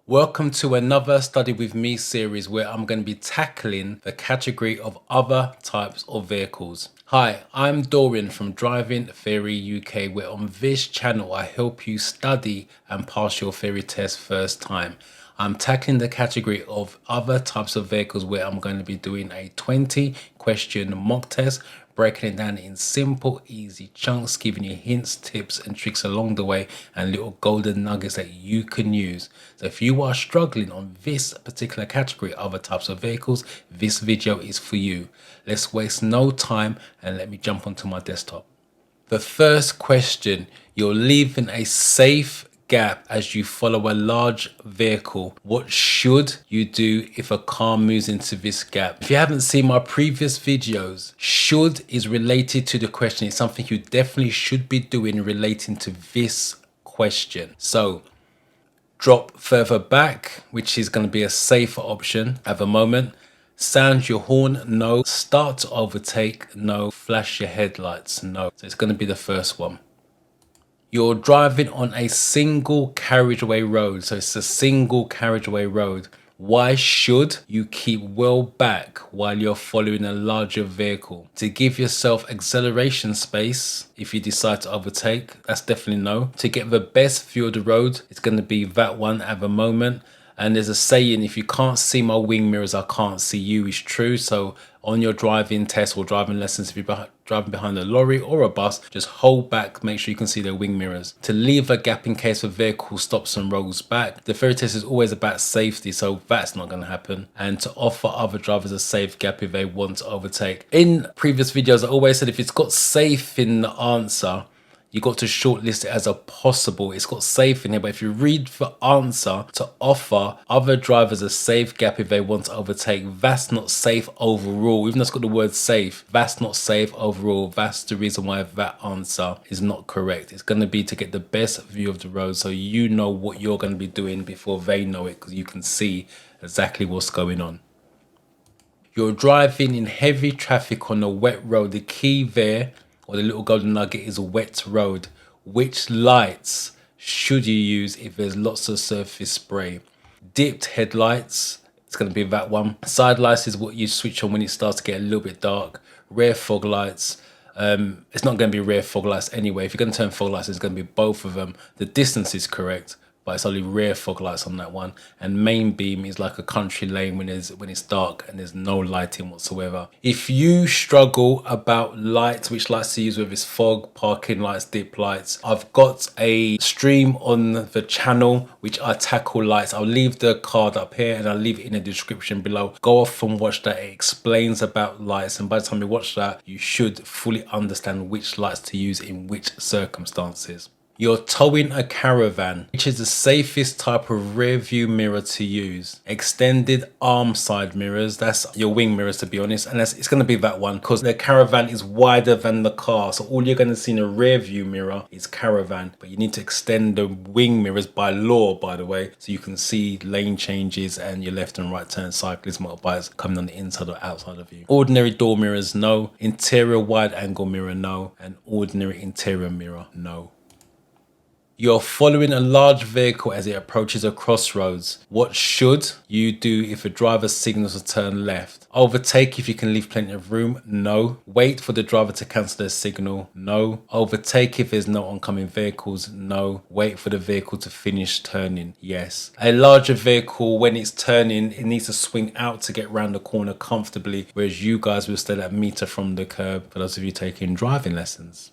Welcome to another Study With Me series where I'm going to be tackling the category of other types of vehicles. Hi, I'm Dorian from Driving Theory UK, where on this channel I help you study and pass your theory test first time. I'm tackling the category of other types of vehicles where I'm going to be doing a 20 question mock test, breaking it down in simple, easy chunks, giving you hints, tips and tricks along the way and little golden nuggets that you can use. So if you are struggling on this particular category, other types of vehicles, this video is for you. Let's waste no time and let me jump onto my desktop. The first question, you're leaving a safe gap as you follow a large vehicle. What should you do if a car moves into this gap? If you haven't seen my previous videos, should is related to the question. It's something you definitely should be doing relating to this question. So drop further back, which is going to be a safer option at the moment. Sound your horn, no. Start to overtake, no. Flash your headlights, no. So it's going to be the first one. You're driving on a single carriageway road. So it's a single carriageway road. Why should you keep well back while you're following a larger vehicle? To give yourself acceleration space if you decide to overtake, that's definitely no. To get the best view of the road, it's going to be that one at the moment. And there's a saying, if you can't see my wing mirrors, I can't see you, is true. So on your driving test or driving lessons, if you're driving behind a lorry or a bus, just hold back, make sure you can see their wing mirrors. To leave a gap in case the vehicle stops and rolls back. The theory test is always about safety, so that's not going to happen. And to offer other drivers a safe gap if they want to overtake. In previous videos, I always said if it's got safe in the answer, you got to shortlist it as a possible. It's got safe in here, but if you read the answer to offer other drivers a safe gap if they want to overtake, that's not safe overall. Even though it's got the word safe, that's not safe overall. That's the reason why that answer is not correct. It's going to be to get the best view of the road so you know what you're going to be doing before they know it, because you can see exactly what's going on. You're driving in heavy traffic on a wet road. The key there, or the little golden nugget, is a wet road. Which lights should you use if there's lots of surface spray? Dipped headlights, it's going to be that one. Side lights is what you switch on when it starts to get a little bit dark. Rear fog lights, it's not going to be rear fog lights anyway. If you're going to turn fog lights, it's going to be both of them. The distance is correct, but it's only rear fog lights on that one. And main beam is like a country lane when it's dark and there's no lighting whatsoever. If you struggle about lights, which lights to use, whether it's fog, parking lights, dip lights, I've got a stream on the channel which I tackle lights. I'll leave the card up here and I'll leave it in the description below. Go off and watch that. It explains about lights, and by the time you watch that, you should fully understand which lights to use in which circumstances. You're towing a caravan, which is the safest type of rear view mirror to use. Extended arm side mirrors, that's your wing mirrors to be honest, and it's going to be that one because the caravan is wider than the car. So all you're going to see in a rear view mirror is caravan, but you need to extend the wing mirrors by law, by the way, so you can see lane changes and your left and right turn cyclists, motorbikes coming on the inside or outside of you. Ordinary door mirrors, no. Interior wide angle mirror, no. And ordinary interior mirror, no. You're following a large vehicle as it approaches a crossroads. What should you do if a driver signals to turn left? Overtake if you can leave plenty of room? No. Wait for the driver to cancel their signal? No. Overtake if there's no oncoming vehicles? No. Wait for the vehicle to finish turning? Yes. A larger vehicle, when it's turning, it needs to swing out to get round the corner comfortably, whereas you guys will stay at a meter from the curb, for those of you taking driving lessons.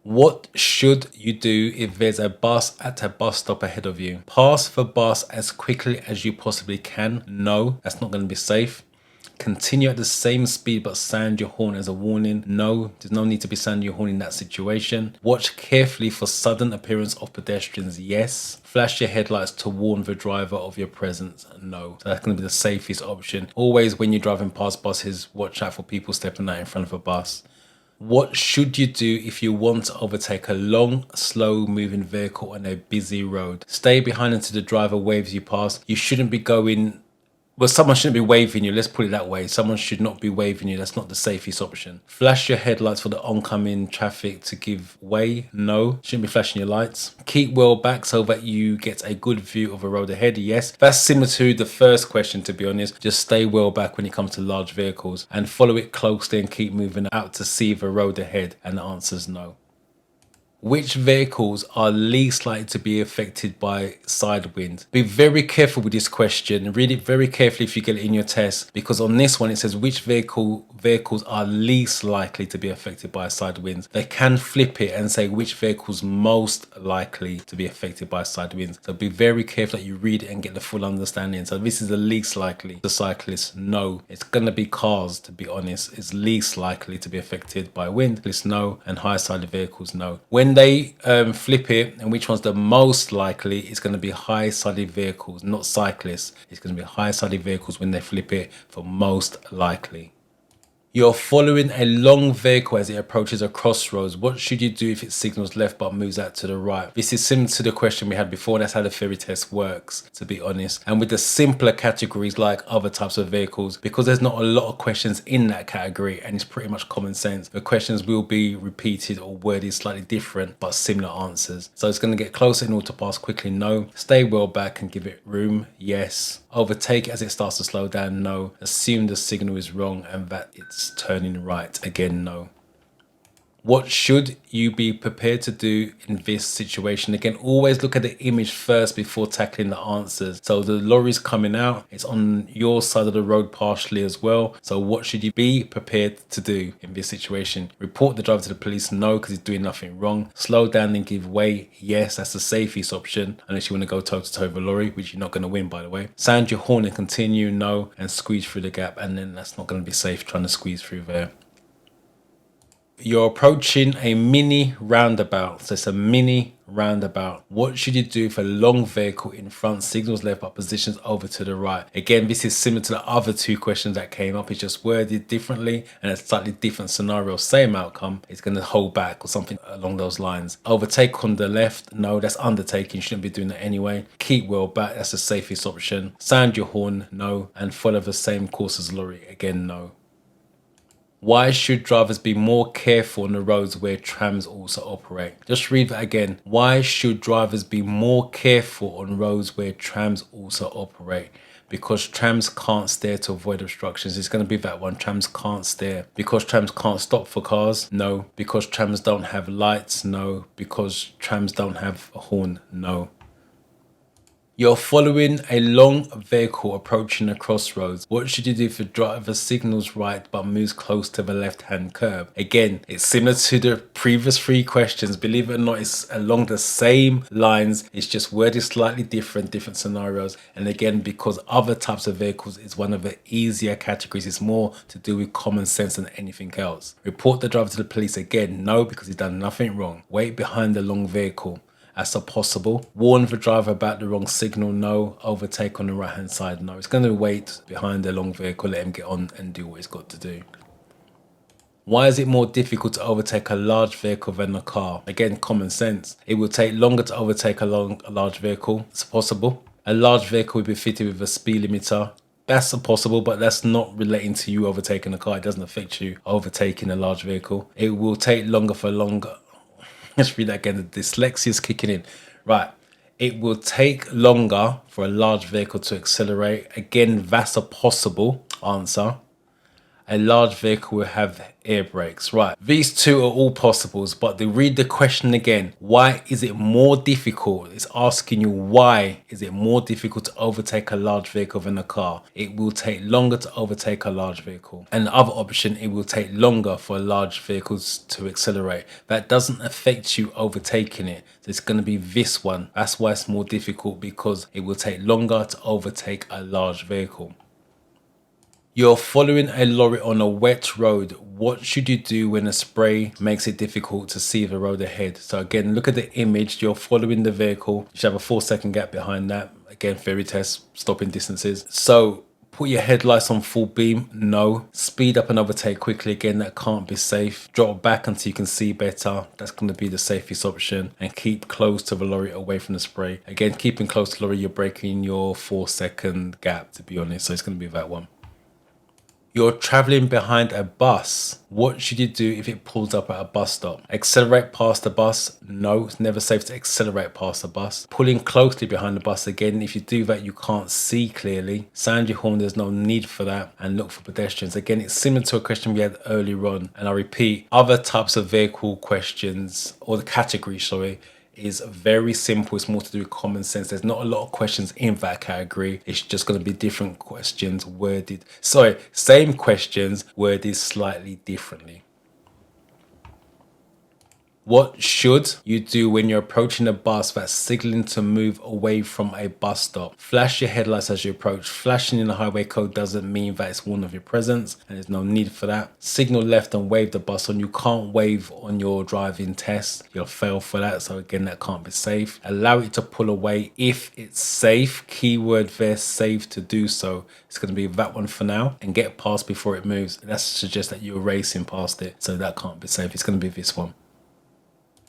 What should you do if there's a bus at a bus stop ahead of you? Pass the bus as quickly as you possibly can? No, that's not going to be safe. Continue at the same speed but sound your horn as a warning? No, there's no need to be sounding your horn in that situation. Watch carefully for sudden appearance of pedestrians? Yes. Flash your headlights to warn the driver of your presence? No. So that's going to be the safest option. Always when you're driving past buses, watch out for people stepping out in front of a bus. What should you do if you want to overtake a long, slow moving vehicle on a busy road? Stay behind until the driver waves you past. You shouldn't be going Well, someone shouldn't be waving you. Let's put it that way. Someone should not be waving you. That's not the safest option. Flash your headlights for the oncoming traffic to give way. No. Shouldn't be flashing your lights. Keep well back so that you get a good view of a road ahead. Yes. That's similar to the first question, to be honest. Just stay well back when it comes to large vehicles and follow it closely and keep moving out to see the road ahead. And the answer is no. Which vehicles are least likely to be affected by side wind? Be very careful with this question. Read it very carefully if you get it in your test, because on this one it says which vehicles are least likely to be affected by side winds. They can flip it and say which vehicles most likely to be affected by side winds. So be very careful that you read it and get the full understanding. So this is the least likely. The cyclists, no. It's gonna be cars, to be honest. It's least likely to be affected by wind. It's no, and high sided vehicles, no. When they flip it and which one's the most likely, it's going to be high-sided vehicles, not cyclists. It's going to be high-sided vehicles when they flip it for most likely. You're following a long vehicle as it approaches a crossroads. What should you do if it signals left but moves out to the right? This is similar to the question we had before. That's how the theory test works, to be honest. And with the simpler categories like other types of vehicles, because there's not a lot of questions in that category and it's pretty much common sense, the questions will be repeated or worded slightly different but similar answers. So it's going to get closer in order to pass quickly, no. Stay well back and give it room, yes. Overtake as it starts to slow down, no. Assume the signal is wrong and that it's turning right, again, no. What should you be prepared to do in this situation? Again, always look at the image first before tackling the answers. So the lorry's coming out, it's on your side of the road partially as well. So what should you be prepared to do in this situation? Report the driver to the police, no, because he's doing nothing wrong. Slow down and give way, yes, that's the safest option, unless you want to go toe to toe with a lorry, which you're not going to win, by the way. Sound your horn and continue, no, and squeeze through the gap, and then that's not going to be safe trying to squeeze through there. You're approaching a mini roundabout. So it's a mini roundabout. What should you do if a long vehicle in front signals left but positions over to the right? Again, this is similar to the other two questions that came up. It's just worded differently and a slightly different scenario. Same outcome. It's going to hold back or something along those lines. Overtake on the left. No, that's undertaking. You shouldn't be doing that anyway. Keep well back. That's the safest option. Sound your horn. No. And follow the same course as lorry. Again, no. Why should drivers be more careful on the roads where trams also operate? Just read that again. Why should drivers be more careful on roads where trams also operate? Because trams can't steer to avoid obstructions. It's going to be that one. Trams can't steer. Because trams can't stop for cars? No. Because trams don't have lights? No. Because trams don't have a horn? No. You're following a long vehicle approaching a crossroads. What should you do if the driver signals right but moves close to the left-hand curb? Again, it's similar to the previous three questions. Believe it or not, it's along the same lines. It's just worded slightly different scenarios. And again, because other types of vehicles is one of the easier categories. It's more to do with common sense than anything else. Report the driver to the police. Again, no, because he's done nothing wrong. Wait behind the long vehicle. That's a possible. Warn the driver about the wrong signal, no. Overtake on the right hand side, no. It's going to wait behind the long vehicle, let him get on and do what he's got to do. Why is it more difficult to overtake a large vehicle than a car? Again, common sense. It will take longer to overtake a large vehicle. It's possible. A large vehicle will be fitted with a speed limiter. That's possible, but that's not relating to you overtaking a car. It doesn't affect you overtaking a large vehicle. It will take longer for longer. Let's read that again. The dyslexia is kicking in. Right. It will take longer for a large vehicle to accelerate. Again, that's a possible answer. A large vehicle will have air brakes. Right. These two are all possibles, but to read the question again, why is it more difficult? It's asking you why is it more difficult to overtake a large vehicle than a car? It will take longer to overtake a large vehicle. And the other option, it will take longer for large vehicles to accelerate. That doesn't affect you overtaking it. So it's going to be this one. That's why it's more difficult, because it will take longer to overtake a large vehicle. You're following a lorry on a wet road. What should you do when a spray makes it difficult to see the road ahead? So again, look at the image. You're following the vehicle. You should have a 4-second gap behind that. Again, theory test, stopping distances. So Put your headlights on full beam, no. Speed up and overtake quickly, again, that can't be safe. Drop back until you can see better, that's going to be the safest option. And keep close to the lorry, away from the spray. Again, keeping close to the lorry, you're breaking your 4-second gap, to be honest, so it's going to be that one. You're traveling behind a bus. What should you do if it pulls up at a bus stop? Accelerate past the bus? No, it's never safe to accelerate past the bus. Pulling closely behind the bus, again, if you do that, you can't see clearly. Sound your horn, there's no need for that. And look for pedestrians. Again, it's similar to a question we had earlier on. And I repeat, other types of vehicle questions, or the category, sorry, is very simple. It's more to do with common sense. There's not a lot of questions in that category. It's just going to be different questions worded. Sorry, same questions worded slightly differently. What should you do when you're approaching a bus that's signaling to move away from a bus stop? Flash your headlights as you approach. Flashing in the highway code doesn't mean that it's warning of your presence, and there's no need for that. Signal left and wave the bus on. You can't wave on your driving test. You'll fail for that, so again, that can't be safe. Allow it to pull away if it's safe. Keyword there, safe to do so. It's going to be that one for now, and get past before it moves. That suggests that you're racing past it, so that can't be safe. It's going to be this one.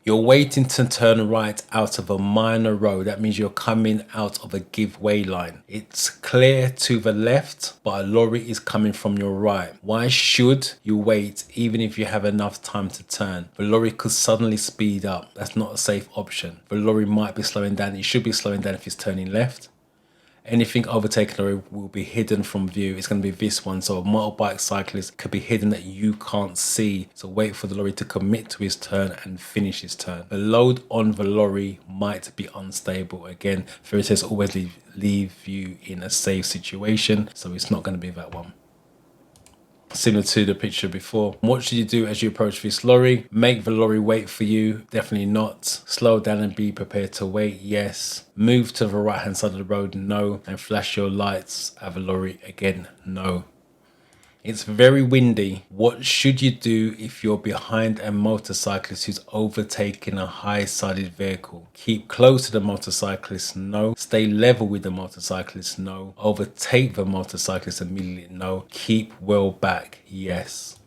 You're waiting to turn right out of a minor road. That means you're coming out of a giveaway line. It's clear to the left, but a lorry is coming from your right. Why should you wait even if you have enough time to turn? The lorry could suddenly speed up. That's not a safe option. The lorry might be slowing down. It should be slowing down if it's turning left. Anything overtaking the lorry will be hidden from view. It's going to be this one. So a motorbike cyclist could be hidden that you can't see. So wait for the lorry to commit to his turn and finish his turn. The load on the lorry might be unstable. Again, Theory Test always leave you in a safe situation. So it's not going to be that one. Similar to the picture before. What should you do as you approach this lorry? Make the lorry wait for you? Definitely not. Slow down and be prepared to wait? Yes. Move to the right hand side of the road? No. And flash your lights at the lorry? Again, no. It's very windy. What should you do if you're behind a motorcyclist who's overtaking a high-sided vehicle? Keep close to the motorcyclist? No. Stay level with the motorcyclist? No. Overtake the motorcyclist immediately? No. Keep well back? Yes.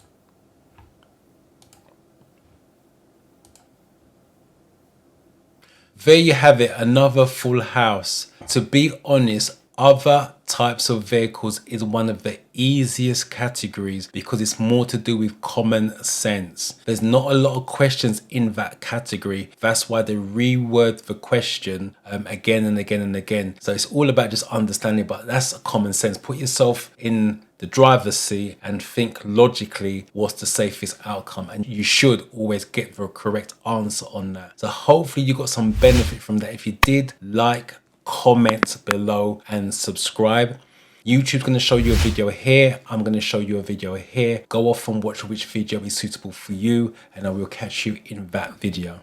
There you have it, another full house. To be honest, other types of vehicles is one of the easiest categories because it's more to do with common sense. There's not a lot of questions in that category. That's why they reword the question again and again and again. So it's all about just understanding, but that's common sense. Put yourself in the driver's seat and think logically what's the safest outcome, and you should always get the correct answer on that. So hopefully you got some benefit from that. If you did, like, comment below and subscribe. YouTube's going to show you a video here. I'm going to show you a video here. Go off and watch which video is suitable for you, and I will catch you in that video.